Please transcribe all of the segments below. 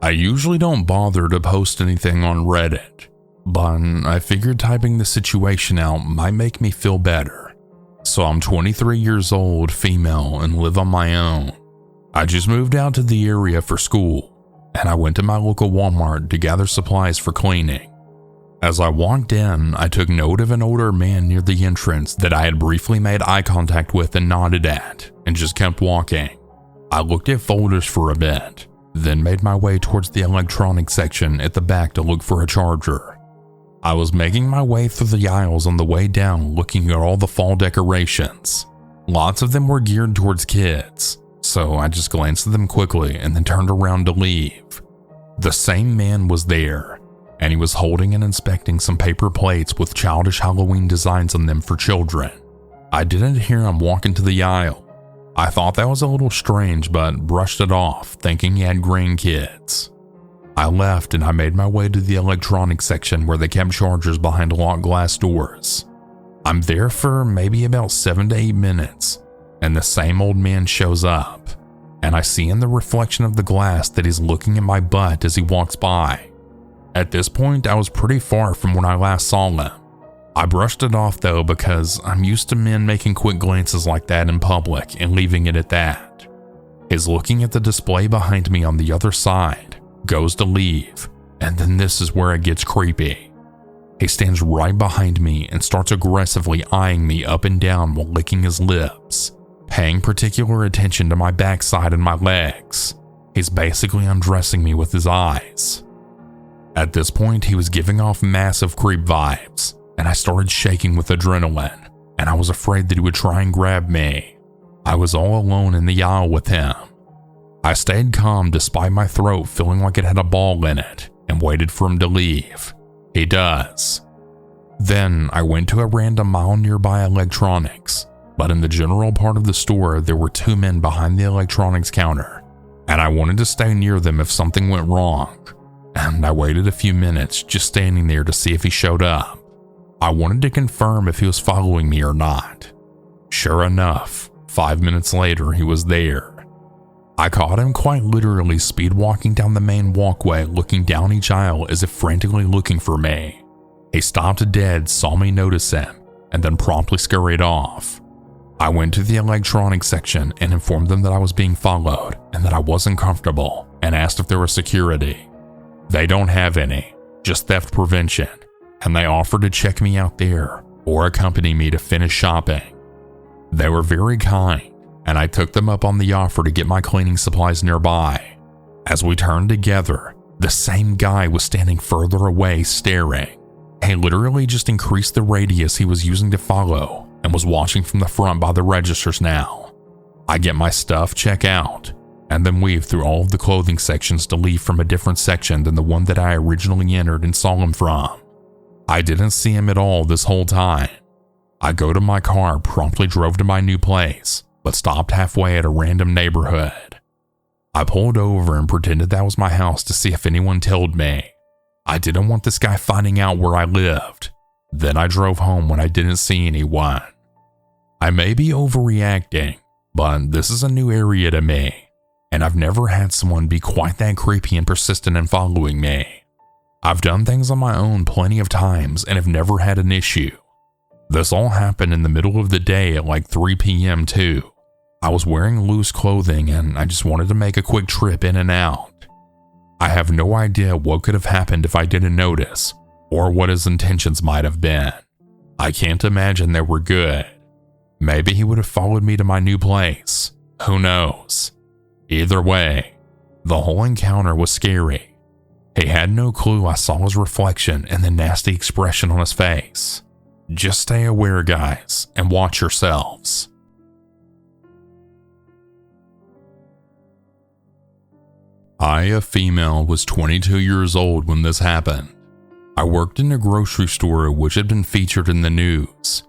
I usually don't bother to post anything on Reddit, but I figured typing the situation out might make me feel better. So I'm 23 years old, female, and live on my own. I just moved out to the area for school, and I went to my local Wal-Mart to gather supplies for cleaning. As I walked in, I took note of an older man near the entrance that I had briefly made eye contact with and nodded at, and just kept walking. I looked at folders for a bit, then made my way towards the electronics section at the back to look for a charger. I was making my way through the aisles on the way down looking at all the fall decorations. Lots of them were geared towards kids, so I just glanced at them quickly and then turned around to leave. The same man was there, and he was holding and inspecting some paper plates with childish Halloween designs on them for children. I didn't hear him walk into the aisle. I thought that was a little strange, but brushed it off, thinking he had grandkids. I left and I made my way to the electronics section where they kept chargers behind locked glass doors. I'm there for maybe about 7 to 8 minutes, and the same old man shows up, and I see in the reflection of the glass that he's looking at my butt as he walks by. At this point, I was pretty far from when I last saw him. I brushed it off though because I'm used to men making quick glances like that in public and leaving it at that. He's looking at the display behind me on the other side, goes to leave, and then this is where it gets creepy. He stands right behind me and starts aggressively eyeing me up and down while licking his lips, paying particular attention to my backside and my legs. He's basically undressing me with his eyes. At this point, he was giving off massive creep vibes, and I started shaking with adrenaline, and I was afraid that he would try and grab me. I was all alone in the aisle with him. I stayed calm despite my throat feeling like it had a ball in it, and waited for him to leave. He does. Then I went to a random mile nearby electronics, but in the general part of the store there were 2 men behind the electronics counter, and I wanted to stay near them if something went wrong. And I waited a few minutes just standing there to see if he showed up. I wanted to confirm if he was following me or not. Sure enough, 5 minutes later he was there. I caught him quite literally speed walking down the main walkway, looking down each aisle as if frantically looking for me. He stopped dead, saw me notice him, and then promptly scurried off. I went to the electronics section and informed them that I was being followed and that I wasn't comfortable, and asked if there was security. They don't have any, just theft prevention, and they offered to check me out there or accompany me to finish shopping. They were very kind, and I took them up on the offer to get my cleaning supplies nearby. As we turned together, the same guy was standing further away staring. He literally just increased the radius he was using to follow and was watching from the front by the registers now. I get my stuff, check out, and then weave through all of the clothing sections to leave from a different section than the one that I originally entered and saw him from. I didn't see him at all this whole time. I go to my car, promptly drove to my new place, but stopped halfway at a random neighborhood. I pulled over and pretended that was my house to see if anyone told me. I didn't want this guy finding out where I lived. Then I drove home when I didn't see anyone. I may be overreacting, but this is a new area to me, and I've never had someone be quite that creepy and persistent in following me. I've done things on my own plenty of times and have never had an issue. This all happened in the middle of the day at like 3 p.m. too. I was wearing loose clothing and I just wanted to make a quick trip in and out. I have no idea what could have happened if I didn't notice, or what his intentions might have been. I can't imagine they were good. Maybe he would have followed me to my new place. Who knows? Either way, the whole encounter was scary. He had no clue I saw his reflection and the nasty expression on his face. Just stay aware, guys, and watch yourselves. I, a female, was 22 years old when this happened. I worked in a grocery store which had been featured in the news.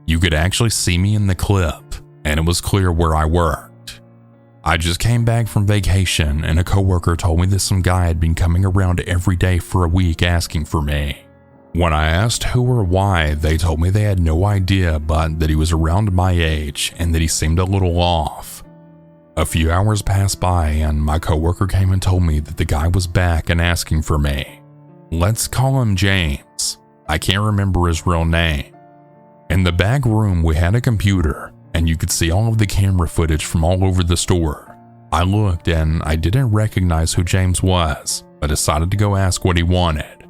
You could actually see me in the clip, and it was clear where I worked. I just came back from vacation and a coworker told me that some guy had been coming around every day for a week asking for me. When I asked who or why, they told me they had no idea, but that he was around my age and that he seemed a little off. A few hours passed by and my coworker came and told me that the guy was back and asking for me. Let's call him James. I can't remember his real name. In the back room we had a computer and you could see all of the camera footage from all over the store. I looked and I didn't recognize who James was, but decided to go ask what he wanted.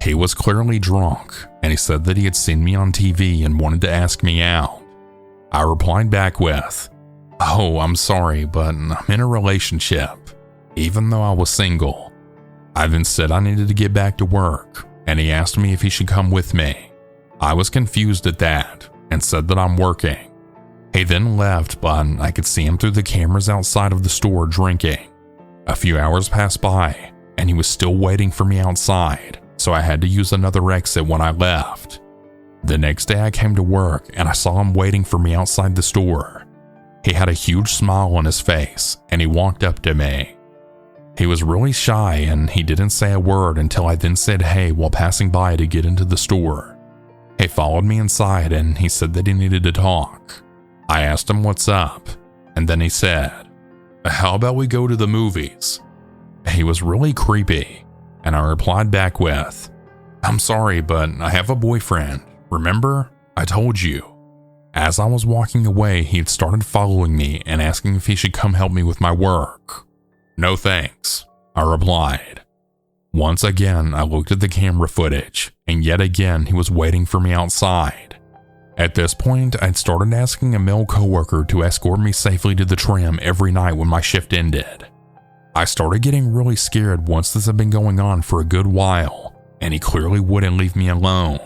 He was clearly drunk and he said that he had seen me on TV and wanted to ask me out. I replied back with, "Oh, I'm sorry, but I'm in a relationship," even though I was single. I then said I needed to get back to work, and he asked me if he should come with me. I was confused at that, and said that I'm working. He then left, but I could see him through the cameras outside of the store drinking. A few hours passed by, and he was still waiting for me outside, so I had to use another exit when I left. The next day I came to work, and I saw him waiting for me outside the store. He had a huge smile on his face, and he walked up to me. He was really shy, and he didn't say a word until I then said hey while passing by to get into the store. He followed me inside, and he said that he needed to talk. I asked him what's up, and then he said, "How about we go to the movies?" He was really creepy, and I replied back with, "I'm sorry, but I have a boyfriend. Remember? I told you." As I was walking away, he had started following me and asking if he should come help me with my work. "No thanks," I replied. Once again, I looked at the camera footage, and yet again he was waiting for me outside. At this point, I'd started asking a male coworker to escort me safely to the tram every night when my shift ended. I started getting really scared once this had been going on for a good while, and he clearly wouldn't leave me alone.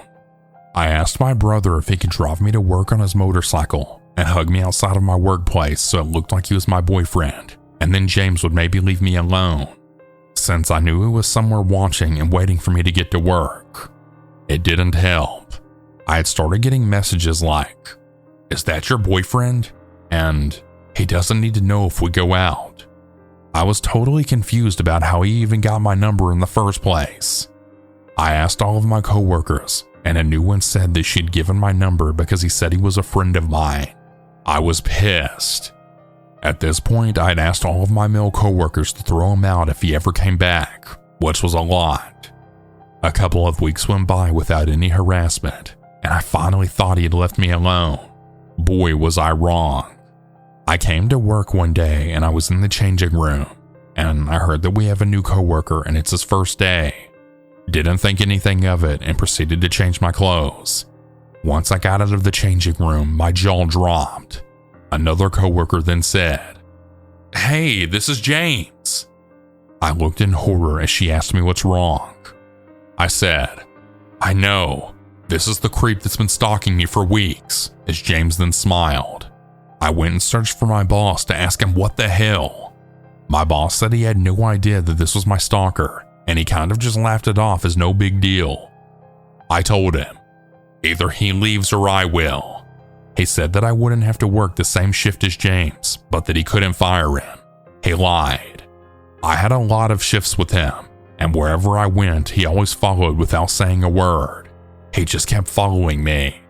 I asked my brother if he could drive me to work on his motorcycle and hug me outside of my workplace so it looked like he was my boyfriend, and then James would maybe leave me alone, since I knew he was somewhere watching and waiting for me to get to work. It didn't help. I had started getting messages like, "Is that your boyfriend?" and "He doesn't need to know if we go out." I was totally confused about how he even got my number in the first place. I asked all of my coworkers, and a new one said that she'd given my number because he said he was a friend of mine. I was pissed. At this point, I'd asked all of my male coworkers to throw him out if he ever came back, which was a lot. A couple of weeks went by without any harassment, and I finally thought he had left me alone. Boy, was I wrong. I came to work one day and I was in the changing room, and I heard that we have a new coworker and it's his first day. Didn't think anything of it and proceeded to change my clothes. Once I got out of the changing room, my jaw dropped. Another coworker then said, "Hey, this is James." I looked in horror as she asked me what's wrong. I said, "I know, this is the creep that's been stalking me for weeks," as James then smiled. I went and searched for my boss to ask him what the hell. My boss said he had no idea that this was my stalker, and he kind of just laughed it off as no big deal. I told him, "Either he leaves or I will." He said that I wouldn't have to work the same shift as James, but that he couldn't fire him. He lied. I had a lot of shifts with him, and wherever I went, he always followed without saying a word. He just kept following me.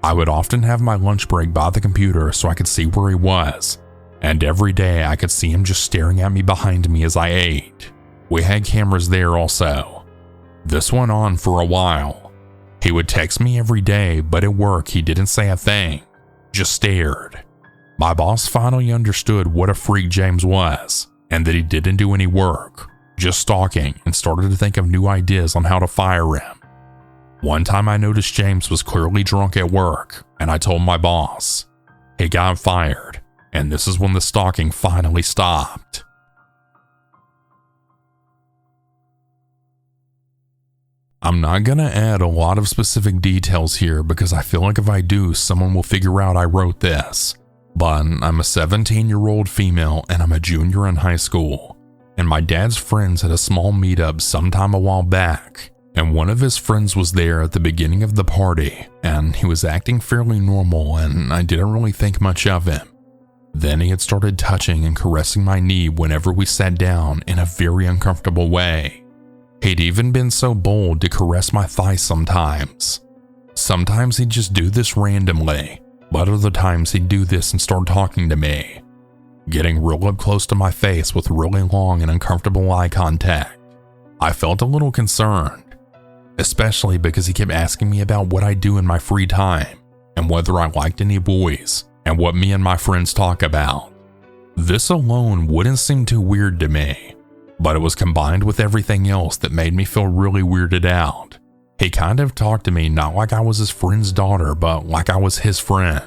I would often have my lunch break by the computer so I could see where he was, and every day I could see him just staring at me behind me as I ate. We had cameras there also. This went on for a while. He would text me every day, but at work he didn't say a thing, just stared. My boss finally understood what a freak James was, and that he didn't do any work, just stalking, and started to think of new ideas on how to fire him. One time I noticed James was clearly drunk at work, and I told my boss. He got fired, and this is when the stalking finally stopped. I'm not gonna add a lot of specific details here because I feel like if I do, someone will figure out I wrote this. But I'm a 17-year-old female and I'm a junior in high school. And my dad's friends had a small meetup sometime a while back. And one of his friends was there at the beginning of the party, and he was acting fairly normal and I didn't really think much of him. Then he had started touching and caressing my knee whenever we sat down in a very uncomfortable way. He'd even been so bold to caress my thigh sometimes. Sometimes he'd just do this randomly, but other times he'd do this and start talking to me. getting real up close to my face with really long and uncomfortable eye contact. I felt a little concerned, especially because he kept asking me about what I do in my free time and whether I liked any boys and what me and my friends talk about. This alone wouldn't seem too weird to me, but it was combined with everything else that made me feel really weirded out. He kind of talked to me not like I was his friend's daughter, but like I was his friend.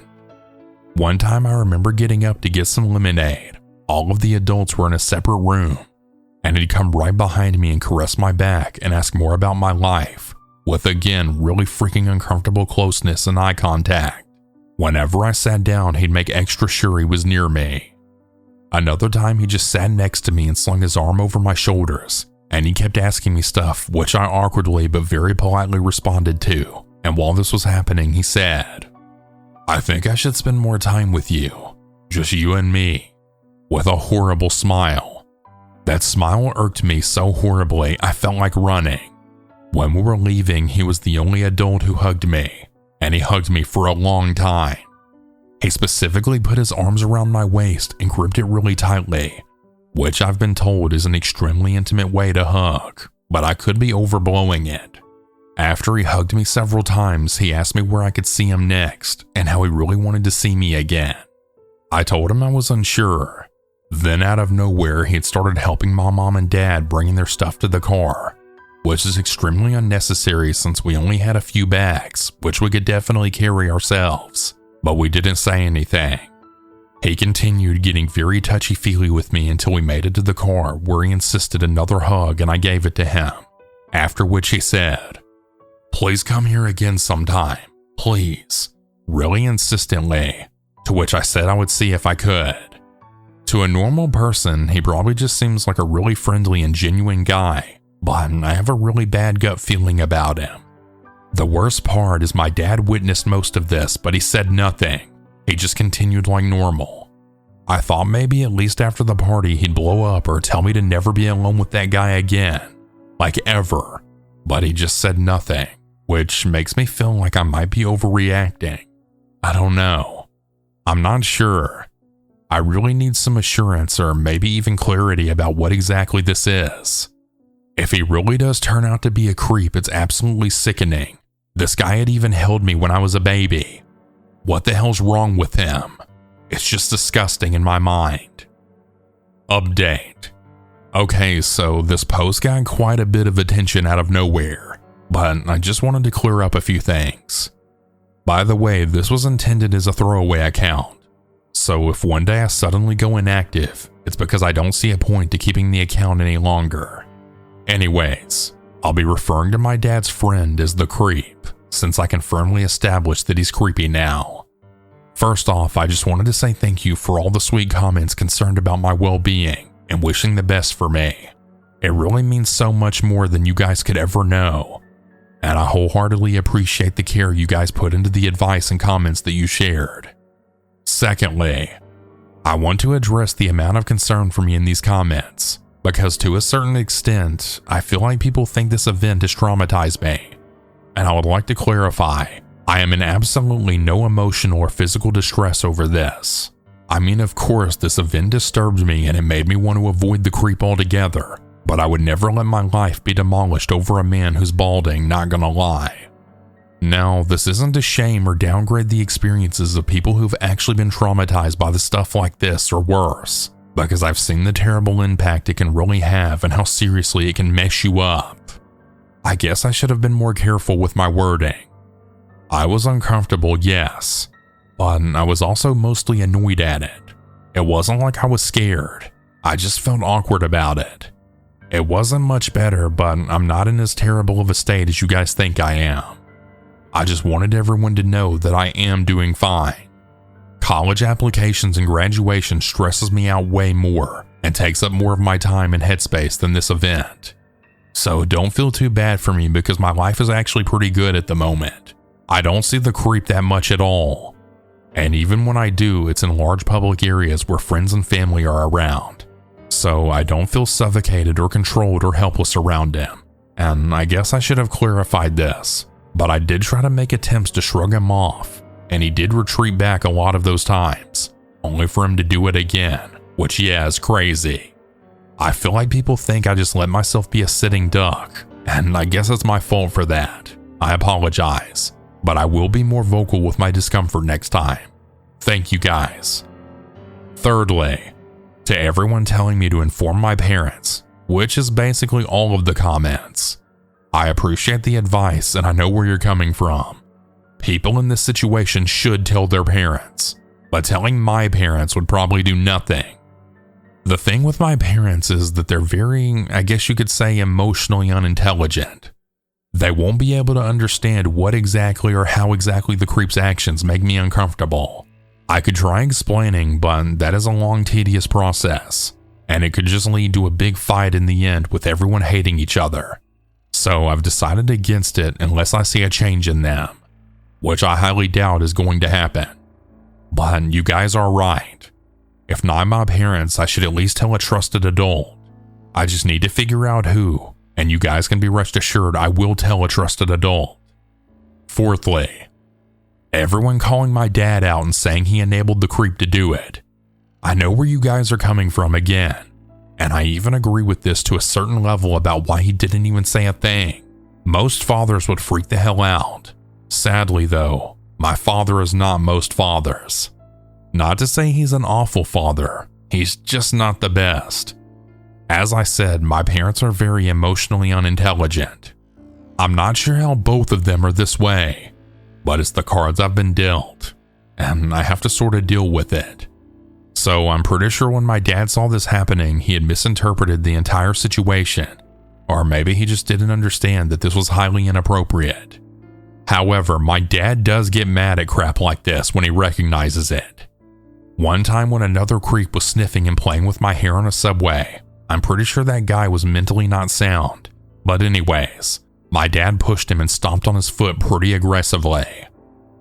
One time I remember getting up to get some lemonade. All of the adults were in a separate room, and he'd come right behind me and caress my back and ask more about my life, with again really freaking uncomfortable closeness and eye contact. Whenever I sat down, he'd make extra sure he was near me. Another time he just sat next to me and slung his arm over my shoulders, and he kept asking me stuff which I awkwardly but very politely responded to, and while this was happening he said, "I think I should spend more time with you, just you and me," with a horrible smile. That smile irked me so horribly I felt like running. When we were leaving, he was the only adult who hugged me, and he hugged me for a long time. He specifically put his arms around my waist and gripped it really tightly, which I've been told is an extremely intimate way to hug, but I could be overblowing it. After he hugged me several times, he asked me where I could see him next and how he really wanted to see me again. I told him I was unsure. Then out of nowhere, he had started helping my mom and dad bringing their stuff to the car, which is extremely unnecessary since we only had a few bags, which we could definitely carry ourselves, but we didn't say anything. He continued getting very touchy-feely with me until we made it to the car, where he insisted another hug and I gave it to him, after which he said, "Please come here again sometime, please," really insistently, to which I said I would see if I could. To a normal person, he probably just seems like a really friendly and genuine guy, but I have a really bad gut feeling about him. The worst part is my dad witnessed most of this, but he said nothing. He just continued like normal. I thought maybe at least after the party he'd blow up or tell me to never be alone with that guy again, like ever, but he just said nothing, which makes me feel like I might be overreacting. I don't know. I'm not sure. I really need some assurance or maybe even clarity about what exactly this is. If he really does turn out to be a creep, it's absolutely sickening. This guy had even held me when I was a baby. What the hell's wrong with him? It's just disgusting in my mind. Update. Okay, so this post got quite a bit of attention out of nowhere, but I just wanted to clear up a few things. By the way, this was intended as a throwaway account, so if one day I suddenly go inactive, it's because I don't see a point to keeping the account any longer. Anyways, I'll be referring to my dad's friend as the creep, since I can firmly establish that he's creepy now. First off, I just wanted to say thank you for all the sweet comments concerned about my well-being and wishing the best for me. It really means so much more than you guys could ever know, and I wholeheartedly appreciate the care you guys put into the advice and comments that you shared. Secondly, I want to address the amount of concern for me in these comments, because to a certain extent, I feel like people think this event has traumatized me, and I would like to clarify, I am in absolutely no emotional or physical distress over this. I mean, of course, this event disturbed me and it made me want to avoid the creep altogether, but I would never let my life be demolished over a man who's balding, not gonna lie. Now, this isn't to shame or downgrade the experiences of people who've actually been traumatized by the stuff like this or worse, because I've seen the terrible impact it can really have and how seriously it can mess you up. I guess I should have been more careful with my wording. I was uncomfortable, yes, but I was also mostly annoyed at it. It wasn't like I was scared, I just felt awkward about it. It wasn't much better, but I'm not in as terrible of a state as you guys think I am. I just wanted everyone to know that I am doing fine. College applications and graduation stresses me out way more and takes up more of my time and headspace than this event. So don't feel too bad for me because my life is actually pretty good at the moment. I don't see the creep that much at all. And even when I do, it's in large public areas where friends and family are around. So I don't feel suffocated or controlled or helpless around him. And I guess I should have clarified this, but I did try to make attempts to shrug him off, and he did retreat back a lot of those times, only for him to do it again, which yeah is crazy. I feel like people think I just let myself be a sitting duck, and I guess it's my fault for that. I apologize, but I will be more vocal with my discomfort next time. Thank you guys. Thirdly, to everyone telling me to inform my parents, which is basically all of the comments. I appreciate the advice and I know where you're coming from. People in this situation should tell their parents, but telling my parents would probably do nothing. The thing with my parents is that they're very, I guess you could say, emotionally unintelligent. They won't be able to understand what exactly or how exactly the creep's actions make me uncomfortable. I could try explaining, but that is a long, tedious process, and it could just lead to a big fight in the end with everyone hating each other. So I've decided against it unless I see a change in them, which I highly doubt is going to happen. But you guys are right. If not my parents, I should at least tell a trusted adult. I just need to figure out who, and you guys can be rest assured I will tell a trusted adult. Fourthly, everyone calling my dad out and saying he enabled the creep to do it. I know where you guys are coming from again, and I even agree with this to a certain level about why he didn't even say a thing. Most fathers would freak the hell out. Sadly though, my father is not most fathers. Not to say he's an awful father, he's just not the best. As I said, my parents are very emotionally unintelligent. I'm not sure how both of them are this way, but it's the cards I've been dealt, and I have to sort of deal with it. So I'm pretty sure when my dad saw this happening, he had misinterpreted the entire situation, or maybe he just didn't understand that this was highly inappropriate. However, my dad does get mad at crap like this when he recognizes it. One time when another creep was sniffing and playing with my hair on a subway, I'm pretty sure that guy was mentally not sound. But anyways, my dad pushed him and stomped on his foot pretty aggressively.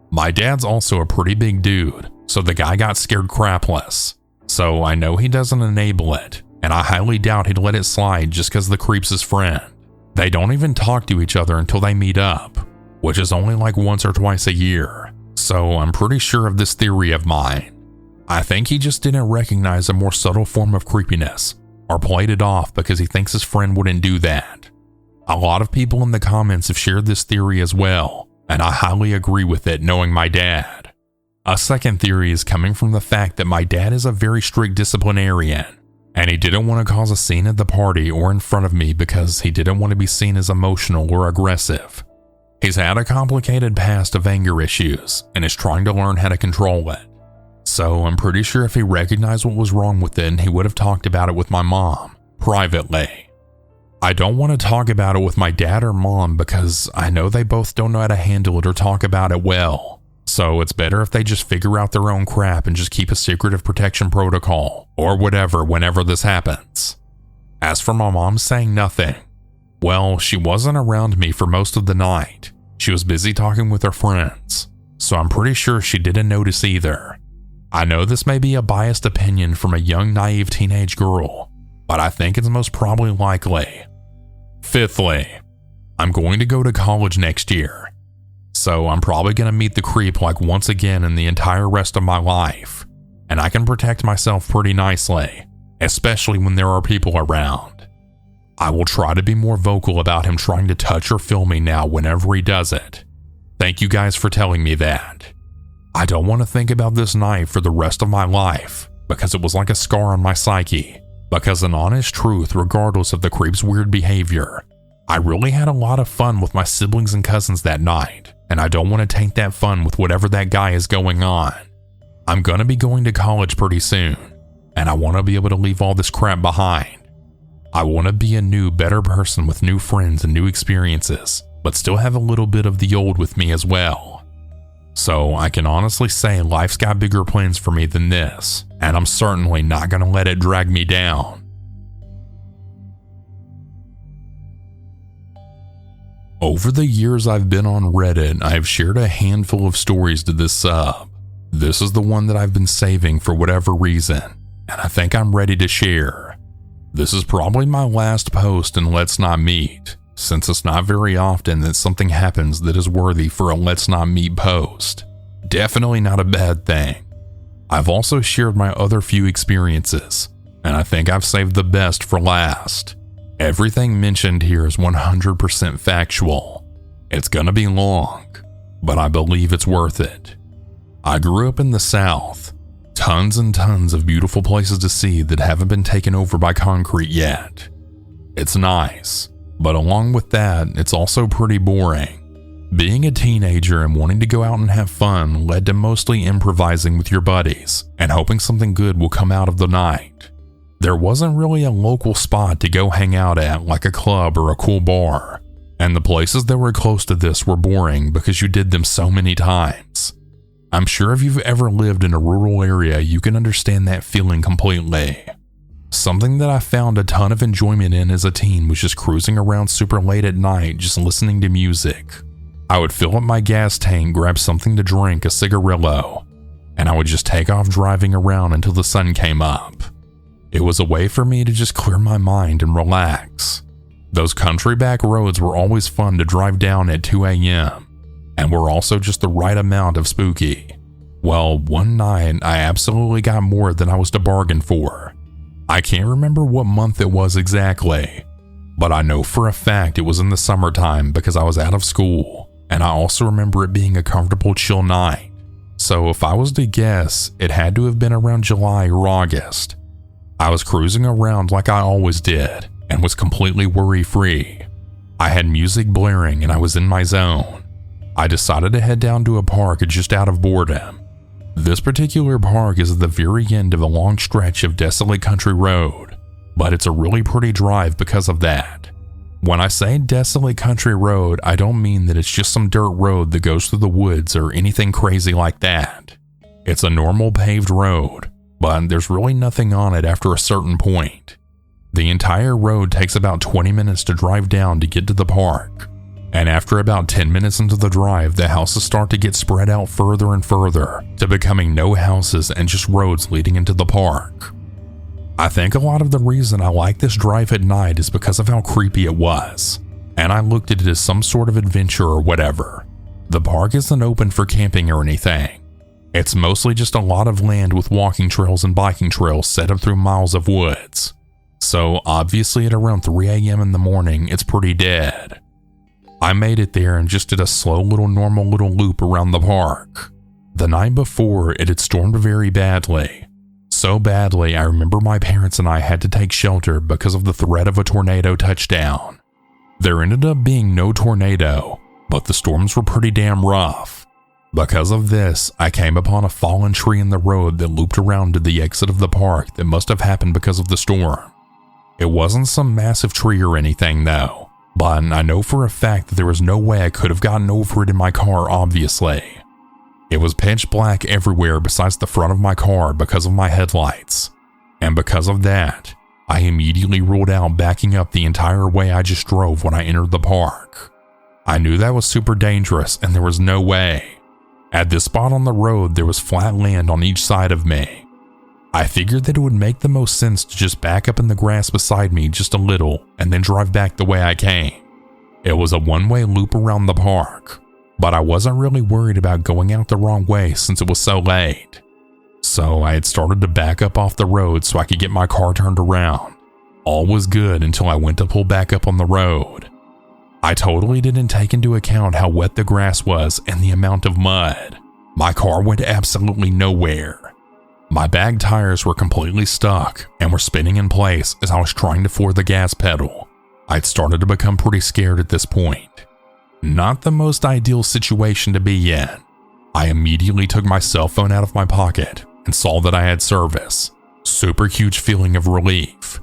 My dad's also a pretty big dude, so the guy got scared crapless. So I know he doesn't enable it, and I highly doubt he'd let it slide just because the creep's his friend. They don't even talk to each other until they meet up, which is only like once or twice a year. So I'm pretty sure of this theory of mine. I think he just didn't recognize a more subtle form of creepiness, or played it off because he thinks his friend wouldn't do that. A lot of people in the comments have shared this theory as well, and I highly agree with it knowing my dad. A second theory is coming from the fact that my dad is a very strict disciplinarian, and he didn't want to cause a scene at the party or in front of me because he didn't want to be seen as emotional or aggressive. He's had a complicated past of anger issues and is trying to learn how to control it. So I'm pretty sure if he recognized what was wrong with it, he would have talked about it with my mom, privately. I don't want to talk about it with my dad or mom because I know they both don't know how to handle it or talk about it well. So it's better if they just figure out their own crap and just keep a secretive protection protocol or whatever whenever this happens. As for my mom saying nothing, well, she wasn't around me for most of the night. She was busy talking with her friends, so I'm pretty sure she didn't notice either. I know this may be a biased opinion from a young, naive teenage girl, but I think it's most probably likely. Fifthly, I'm going to go to college next year, so I'm probably going to meet the creep like once again in the entire rest of my life, and I can protect myself pretty nicely, especially when there are people around. I will try to be more vocal about him trying to touch or feel me now whenever he does it. Thank you guys for telling me that. I don't want to think about this night for the rest of my life because it was like a scar on my psyche. Because in honest truth, regardless of the creep's weird behavior, I really had a lot of fun with my siblings and cousins that night, and I don't want to taint that fun with whatever that guy is going on. I'm gonna be going to college pretty soon, and I want to be able to leave all this crap behind. I want to be a new, better person with new friends and new experiences, but still have a little bit of the old with me as well. So I can honestly say life's got bigger plans for me than this, and I'm certainly not gonna let it drag me down. Over the years I've been on Reddit, I've shared a handful of stories to this sub. This is the one that I've been saving for whatever reason, and I think I'm ready to share. This is probably my last post in Let's Not Meet, since it's not very often that something happens that is worthy for a Let's Not Meet post. Definitely not a bad thing. I've also shared my other few experiences, and I think I've saved the best for last. Everything mentioned here is 100% factual. It's gonna be long, but I believe it's worth it. I grew up in the South. Tons and tons of beautiful places to see that haven't been taken over by concrete yet. It's nice, but along with that, it's also pretty boring. Being a teenager and wanting to go out and have fun led to mostly improvising with your buddies and hoping something good will come out of the night. There wasn't really a local spot to go hang out at like a club or a cool bar, and the places that were close to this were boring because you did them so many times. I'm sure if you've ever lived in a rural area, you can understand that feeling completely. Something that I found a ton of enjoyment in as a teen was just cruising around super late at night just listening to music. I would fill up my gas tank, grab something to drink, a cigarillo, and I would just take off driving around until the sun came up. It was a way for me to just clear my mind and relax. Those country back roads were always fun to drive down at 2 a.m. and were also just the right amount of spooky. Well, one night I absolutely got more than I was to bargain for. I can't remember what month it was exactly, but I know for a fact it was in the summertime because I was out of school, and I also remember it being a comfortable, chill night. So if I was to guess, it had to have been around July or August. I was cruising around like I always did and was completely worry-free. I had music blaring and I was in my zone. I decided to head down to a park just out of boredom. This particular park is at the very end of a long stretch of desolate country road, but it's a really pretty drive because of that. When I say desolate country road, I don't mean that it's just some dirt road that goes through the woods or anything crazy like that. It's a normal paved road, but there's really nothing on it after a certain point. The entire road takes about 20 minutes to drive down to get to the park. And after about 10 minutes into the drive, the houses start to get spread out further and further to becoming no houses and just roads leading into the park. I think a lot of the reason I like this drive at night is because of how creepy it was, and I looked at it as some sort of adventure or whatever. The park isn't open for camping or anything. It's mostly just a lot of land with walking trails and biking trails set up through miles of woods. So obviously at around 3 a.m. in the morning, it's pretty dead. I made it there and just did a slow normal little loop around the park. The night before, it had stormed very badly. So badly, I remember my parents and I had to take shelter because of the threat of a tornado touchdown. There ended up being no tornado, but the storms were pretty damn rough. Because of this, I came upon a fallen tree in the road that looped around to the exit of the park that must have happened because of the storm. It wasn't some massive tree or anything though, but I know for a fact that there was no way I could have gotten over it in my car, obviously. It was pitch black everywhere besides the front of my car because of my headlights. And because of that, I immediately ruled out backing up the entire way I just drove when I entered the park. I knew that was super dangerous and there was no way. At this spot on the road, there was flat land on each side of me. I figured that it would make the most sense to just back up in the grass beside me just a little and then drive back the way I came. It was a one-way loop around the park, but I wasn't really worried about going out the wrong way since it was so late. So I had started to back up off the road so I could get my car turned around. All was good until I went to pull back up on the road. I totally didn't take into account how wet the grass was and the amount of mud. My car went absolutely nowhere. My back tires were completely stuck and were spinning in place as I was trying to floor the gas pedal. I'd started to become pretty scared at this point. Not the most ideal situation to be in. I immediately took my cell phone out of my pocket and saw that I had service. Super huge feeling of relief.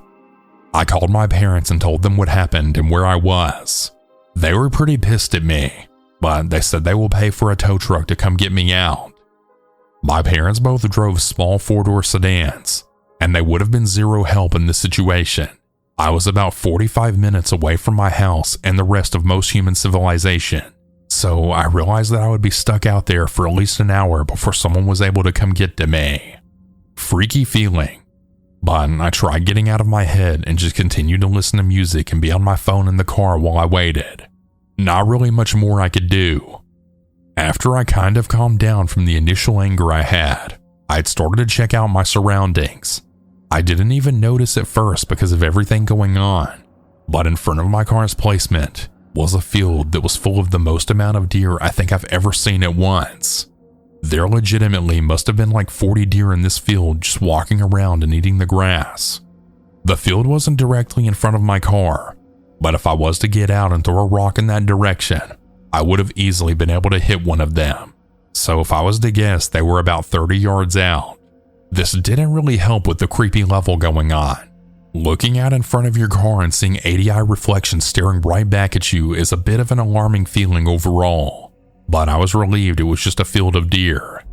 I called my parents and told them what happened and where I was. They were pretty pissed at me, but they said they will pay for a tow truck to come get me out. My parents both drove small 4-door sedans, and they would have been zero help in this situation. I was about 45 minutes away from my house and the rest of most human civilization, so I realized that I would be stuck out there for at least an hour before someone was able to come get to me. Freaky feeling, but I tried getting out of my head and just continued to listen to music and be on my phone in the car while I waited. Not really much more I could do. After I kind of calmed down from the initial anger I had, I had started to check out my surroundings. I didn't even notice at first because of everything going on, but in front of my car's placement was a field that was full of the most amount of deer I think I've ever seen at once. There legitimately must have been like 40 deer in this field just walking around and eating the grass. The field wasn't directly in front of my car, but if I was to get out and throw a rock in that direction, I would have easily been able to hit one of them. So if I was to guess, they were about 30 yards out. This didn't really help with the creepy level going on. Looking out in front of your car and seeing 80-eye reflections staring right back at you is a bit of an alarming feeling overall, but I was relieved it was just a field of deer.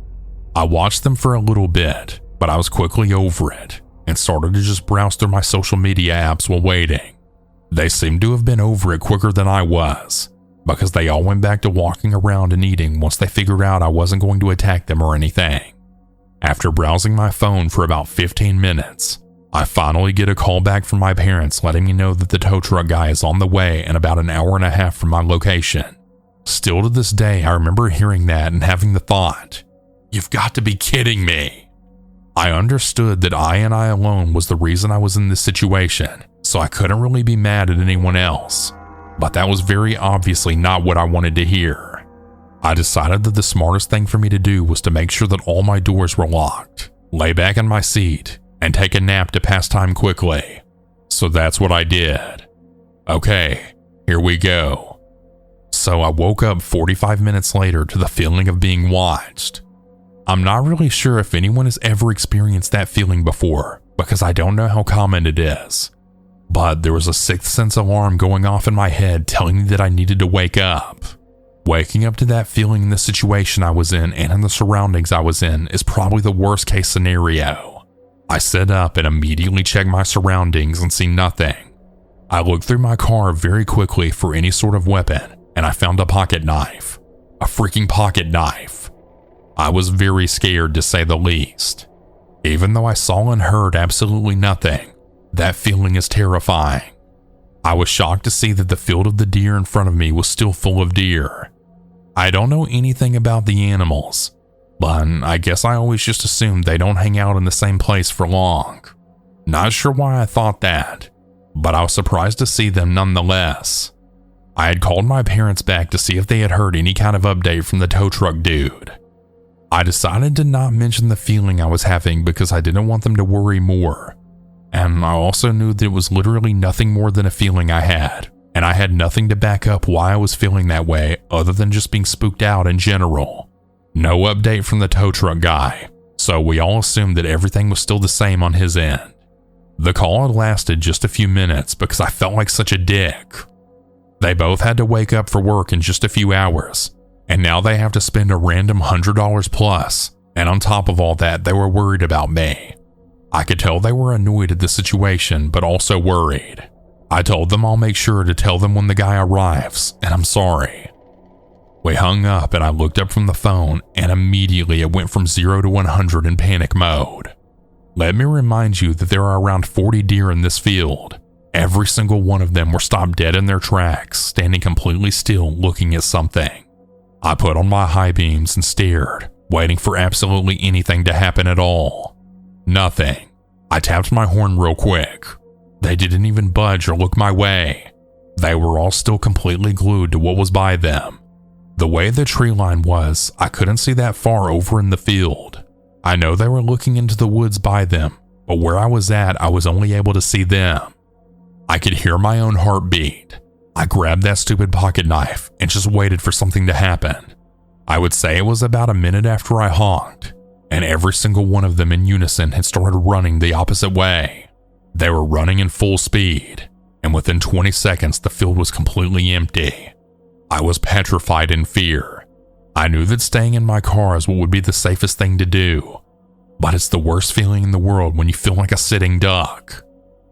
I watched them for a little bit, but I was quickly over it and started to just browse through my social media apps while waiting. They seemed to have been over it quicker than I was, because they all went back to walking around and eating once they figured out I wasn't going to attack them or anything. After browsing my phone for about 15 minutes, I finally get a call back from my parents letting me know that the tow truck guy is on the way and about an hour and a half from my location. Still to this day, I remember hearing that and having the thought, "You've got to be kidding me." I understood that I and I alone was the reason I was in this situation, so I couldn't really be mad at anyone else. But that was very obviously not what I wanted to hear. I decided that the smartest thing for me to do was to make sure that all my doors were locked, lay back in my seat, and take a nap to pass time quickly. So that's what I did. Okay, here we go. So I woke up 45 minutes later to the feeling of being watched. I'm not really sure if anyone has ever experienced that feeling before, because I don't know how common it is. But there was a sixth sense alarm going off in my head telling me that I needed to wake up. Waking up to that feeling in the situation I was in and in the surroundings I was in is probably the worst case scenario. I sit up and immediately check my surroundings and see nothing. I looked through my car very quickly for any sort of weapon, and I found a pocket knife. A freaking pocket knife. I was very scared to say the least. Even though I saw and heard absolutely nothing, that feeling is terrifying. I was shocked to see that the field of the deer in front of me was still full of deer. I don't know anything about the animals, but I guess I always just assumed they don't hang out in the same place for long. Not sure why I thought that, but I was surprised to see them nonetheless. I had called my parents back to see if they had heard any kind of update from the tow truck dude. I decided to not mention the feeling I was having because I didn't want them to worry more. And I also knew that it was literally nothing more than a feeling I had, and I had nothing to back up why I was feeling that way other than just being spooked out in general. No update from the tow truck guy, so we all assumed that everything was still the same on his end. The call had lasted just a few minutes because I felt like such a dick. They both had to wake up for work in just a few hours, and now they have to spend a random $100 plus, and on top of all that, they were worried about me. I could tell they were annoyed at the situation, but also worried. I told them I'll make sure to tell them when the guy arrives, and I'm sorry. We hung up and I looked up from the phone, and immediately it went from 0 to 100 in panic mode. Let me remind you that there are around 40 deer in this field. Every single one of them were stopped dead in their tracks, standing completely still looking at something. I put on my high beams and stared, waiting for absolutely anything to happen at all. Nothing. I tapped my horn real quick. They didn't even budge or look my way. They were all still completely glued to what was by them. The way the tree line was, I couldn't see that far over in the field. I know they were looking into the woods by them, but where I was at, I was only able to see them. I could hear my own heartbeat. I grabbed that stupid pocket knife and just waited for something to happen. I would say it was about a minute after I honked, and every single one of them in unison had started running the opposite way. They were running in full speed, and within 20 seconds the field was completely empty. I was petrified in fear. I knew that staying in my car is what would be the safest thing to do, but it's the worst feeling in the world when you feel like a sitting duck.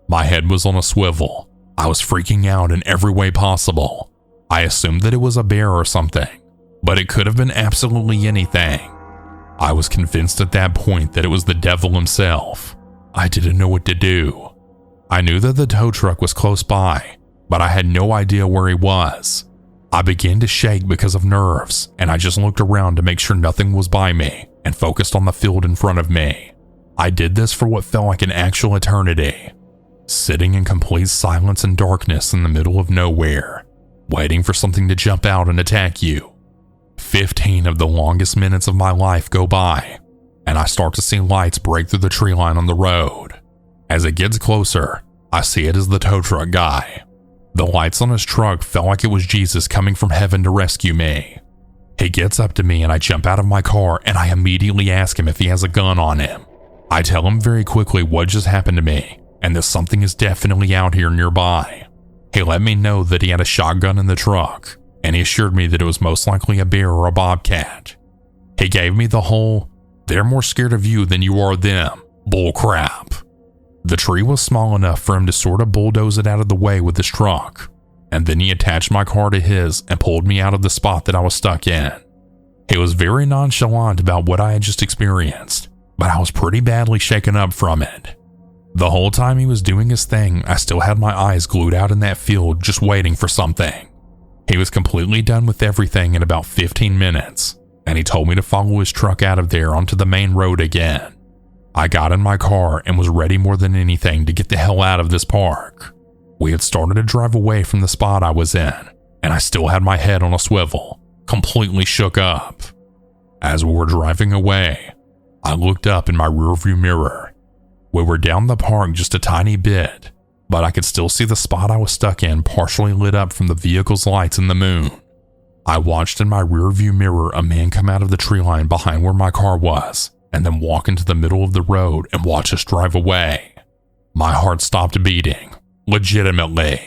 My head was on a swivel. I was freaking out in every way possible. I assumed that it was a bear or something, but it could have been absolutely anything. I was convinced at that point that it was the devil himself. I didn't know what to do. I knew that the tow truck was close by, but I had no idea where he was. I began to shake because of nerves, and I just looked around to make sure nothing was by me, and focused on the field in front of me. I did this for what felt like an actual eternity, sitting in complete silence and darkness in the middle of nowhere, waiting for something to jump out and attack you. 15 of the longest minutes of my life go by, and I start to see lights break through the tree line on the road. As it gets closer, I see it as the tow truck guy. The lights on his truck felt like it was Jesus coming from heaven to rescue me. He gets up to me and I jump out of my car and I immediately ask him if he has a gun on him. I tell him very quickly what just happened to me and that something is definitely out here nearby. He let me know that he had a shotgun in the truck, and he assured me that it was most likely a bear or a bobcat. He gave me the whole, "They're more scared of you than you are them" bull crap. The tree was small enough for him to sort of bulldoze it out of the way with his truck, and then he attached my car to his and pulled me out of the spot that I was stuck in. He was very nonchalant about what I had just experienced, but I was pretty badly shaken up from it. The whole time he was doing his thing, I still had my eyes glued out in that field just waiting for something. He was completely done with everything in about 15 minutes, and he told me to follow his truck out of there onto the main road again. I got in my car and was ready more than anything to get the hell out of this park. We had started to drive away from the spot I was in, and I still had my head on a swivel, completely shook up. As we were driving away, I looked up in my rearview mirror. We were down the park just a tiny bit, but I could still see the spot I was stuck in partially lit up from the vehicle's lights and the moon. I watched in my rearview mirror a man come out of the tree line behind where my car was, and then walk into the middle of the road and watch us drive away. My heart stopped beating, legitimately.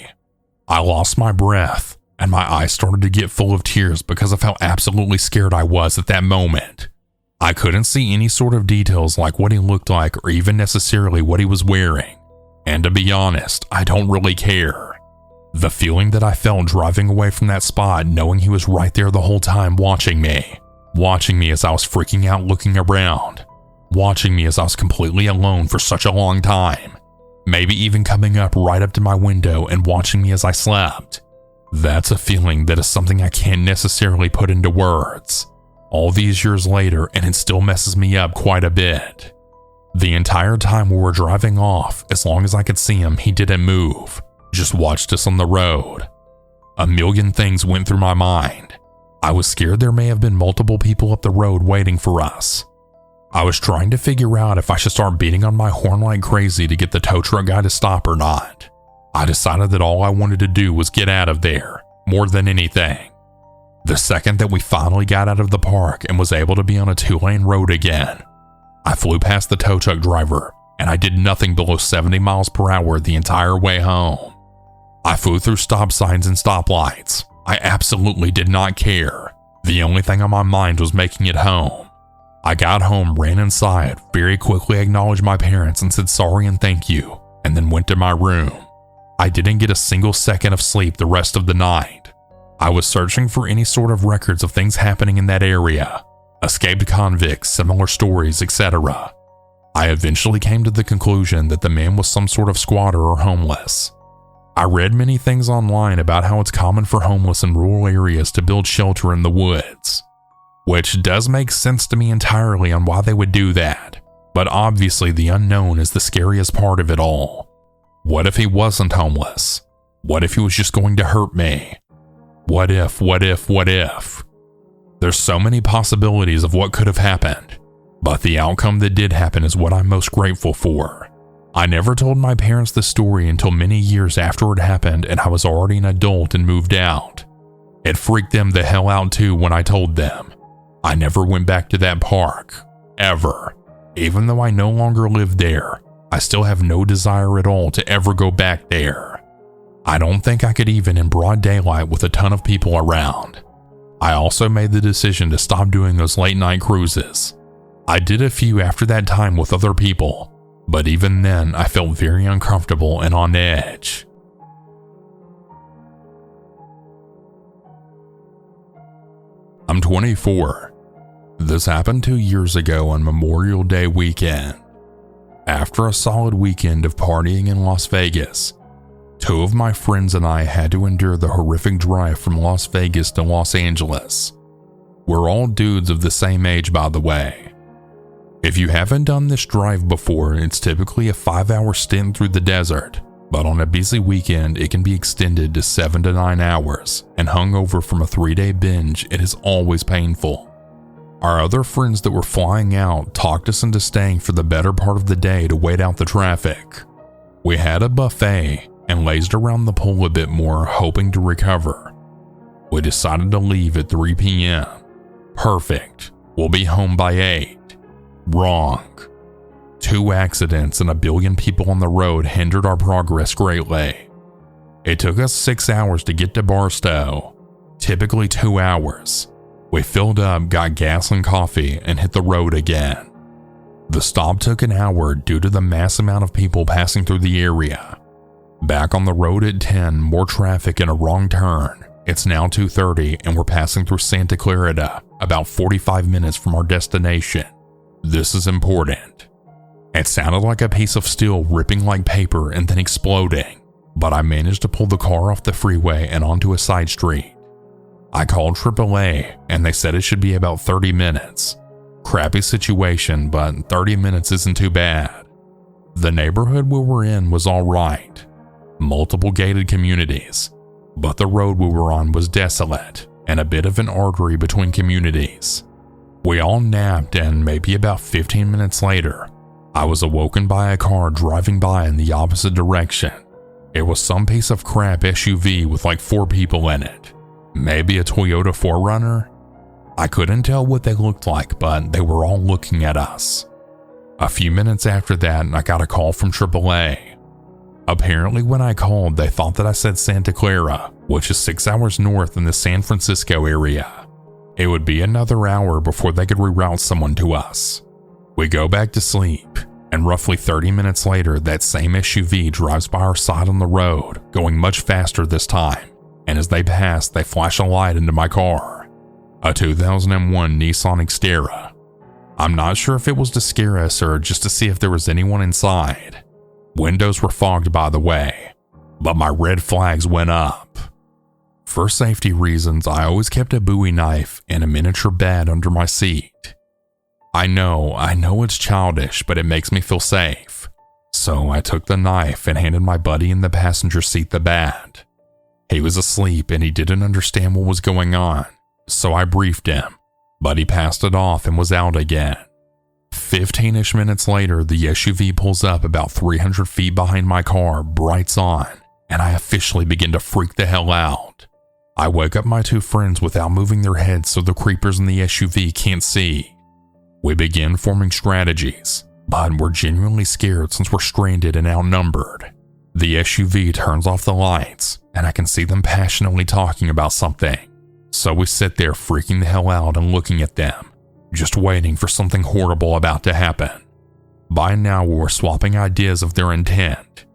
I lost my breath, and my eyes started to get full of tears because of how absolutely scared I was at that moment. I couldn't see any sort of details like what he looked like or even necessarily what he was wearing. And to be honest, I don't really care. The feeling that I felt driving away from that spot, knowing he was right there the whole time watching me as I was freaking out looking around, watching me as I was completely alone for such a long time, maybe even coming up right up to my window and watching me as I slept. That's a feeling that is something I can't necessarily put into words. All these years later, and it still messes me up quite a bit. The entire time we were driving off, as long as I could see him, he didn't move, just watched us on the road. A million things went through my mind. I was scared there may have been multiple people up the road waiting for us. I was trying to figure out if I should start beating on my horn like crazy to get the tow truck guy to stop or not. I decided that all I wanted to do was get out of there, more than anything. The second that we finally got out of the park and was able to be on a 2-lane road again, I flew past the tow truck driver and I did nothing below 70 miles per hour the entire way home. I flew through stop signs and stoplights. I absolutely did not care. The only thing on my mind was making it home. I got home, ran inside, very quickly acknowledged my parents and said sorry and thank you, and then went to my room. I didn't get a single second of sleep the rest of the night. I was searching for any sort of records of things happening in that area, escaped convicts, similar stories, etc. I eventually came to the conclusion that the man was some sort of squatter or homeless. I read many things online about how it's common for homeless in rural areas to build shelter in the woods, which does make sense to me entirely on why they would do that, but obviously the unknown is the scariest part of it all. What if he wasn't homeless? What if he was just going to hurt me? What if? There's so many possibilities of what could have happened, but the outcome that did happen is what I'm most grateful for. I never told my parents the story until many years after it happened and I was already an adult and moved out. It freaked them the hell out too when I told them. I never went back to that park, ever. Even though I no longer live there, I still have no desire at all to ever go back there. I don't think I could even in broad daylight with a ton of people around. I also made the decision to stop doing those late night cruises. I did a few after that time with other people, but even then I felt very uncomfortable and on edge. I'm 24. This happened 2 years ago on Memorial Day weekend. After a solid weekend of partying in Las Vegas, 2 of my friends and I had to endure the horrific drive from Las Vegas to Los Angeles. We're all dudes of the same age, by the way. If you haven't done this drive before, it's typically a 5-hour stint through the desert, but on a busy weekend, it can be extended to 7 to 9 hours, and hungover from a 3-day binge, it is always painful. Our other friends that were flying out talked us into staying for the better part of the day to wait out the traffic. We had a buffet and lazed around the pool a bit more, hoping to recover. We decided to leave at 3 p.m. Perfect. We'll be home by 8. Wrong. 2 accidents and a billion people on the road hindered our progress greatly. It took us 6 hours to get to Barstow, typically 2 hours. We filled up, got gas and coffee, and hit the road again. The stop took an hour due to the mass amount of people passing through the area. Back on the road at 10, more traffic and a wrong turn. It's now 2:30 and we're passing through Santa Clarita, about 45 minutes from our destination. This is important. It sounded like a piece of steel ripping like paper and then exploding, but I managed to pull the car off the freeway and onto a side street. I called AAA and they said it should be about 30 minutes. Crappy situation, but 30 minutes isn't too bad. The neighborhood we were in was all right. Multiple gated communities, but the road we were on was desolate and a bit of an artery between communities. We all napped and maybe about 15 minutes later, I was awoken by a car driving by in the opposite direction. It was some piece of crap SUV with like 4 people in it. Maybe a Toyota 4Runner? I couldn't tell what they looked like, but they were all looking at us. A few minutes after that, I got a call from AAA. Apparently when I called, they thought that I said Santa Clara, which is 6 hours north in the San Francisco area. It would be another hour before they could reroute someone to us. We go back to sleep, and roughly 30 minutes later, that same SUV drives by our side on the road, going much faster this time. And as they pass, they flash a light into my car, a 2001 Nissan Xterra. I'm not sure if it was to scare us or just to see if there was anyone inside. Windows were fogged, by the way, but my red flags went up. For safety reasons, I always kept a Bowie knife and a miniature bed under my seat. I know it's childish, but it makes me feel safe. So I took the knife and handed my buddy in the passenger seat the bat. He was asleep and he didn't understand what was going on, so I briefed him, but he passed it off and was out again. 15-ish minutes later, the SUV pulls up about 300 feet behind my car, brights on, and I officially begin to freak the hell out. I wake up my 2 friends without moving their heads so the creepers in the SUV can't see. We begin forming strategies, but we're genuinely scared since we're stranded and outnumbered. The SUV turns off the lights, and I can see them passionately talking about something. So we sit there freaking the hell out and looking at them, just waiting for something horrible about to happen. By now we were swapping ideas of their intent.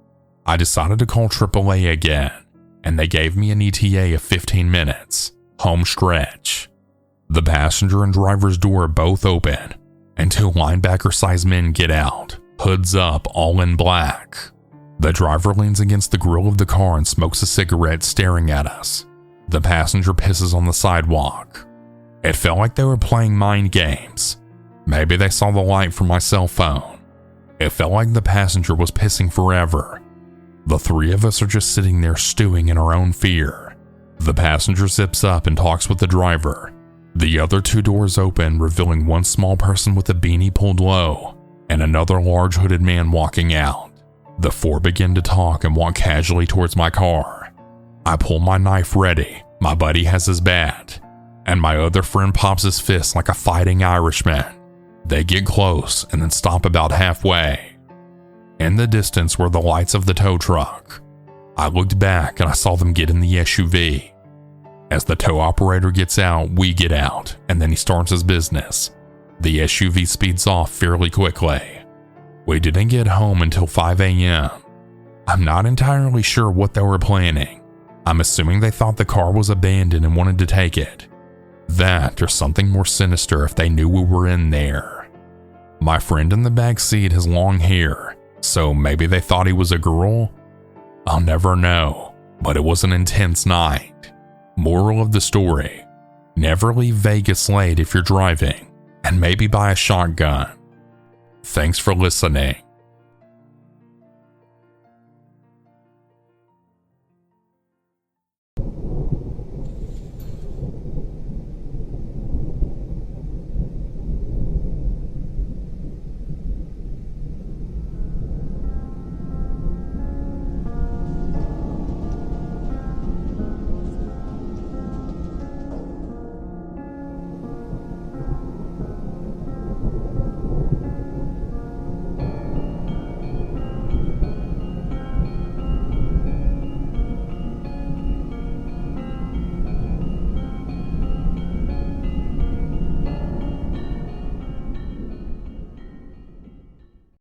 I decided to call AAA again, and they gave me an ETA of 15 minutes, home stretch. The passenger and driver's door both open, and 2 linebacker-sized men get out, hoods up, all in black. The driver leans against the grill of the car and smokes a cigarette, staring at us. The passenger pisses on the sidewalk. It felt like they were playing mind games. Maybe they saw the light from my cell phone. It felt like the passenger was pissing forever. The 3 of us are just sitting there stewing in our own fear. The passenger zips up and talks with the driver. The other 2 doors open, revealing one small person with a beanie pulled low, and another large hooded man walking out. The 4 begin to talk and walk casually towards my car. I pull my knife ready, my buddy has his bat, and my other friend pops his fist like a fighting Irishman. They get close and then stop about halfway. In the distance were the lights of the tow truck. I looked back and I saw them get in the SUV. As the tow operator gets out, we get out, and then he starts his business. The SUV speeds off fairly quickly. We didn't get home until 5 a.m. I'm not entirely sure what they were planning. I'm assuming they thought the car was abandoned and wanted to take it. That or something more sinister if they knew we were in there. My friend in the back seat has long hair, so maybe they thought he was a girl? I'll never know, but it was an intense night. Moral of the story: never leave Vegas late if you're driving, and maybe buy a shotgun. Thanks for listening.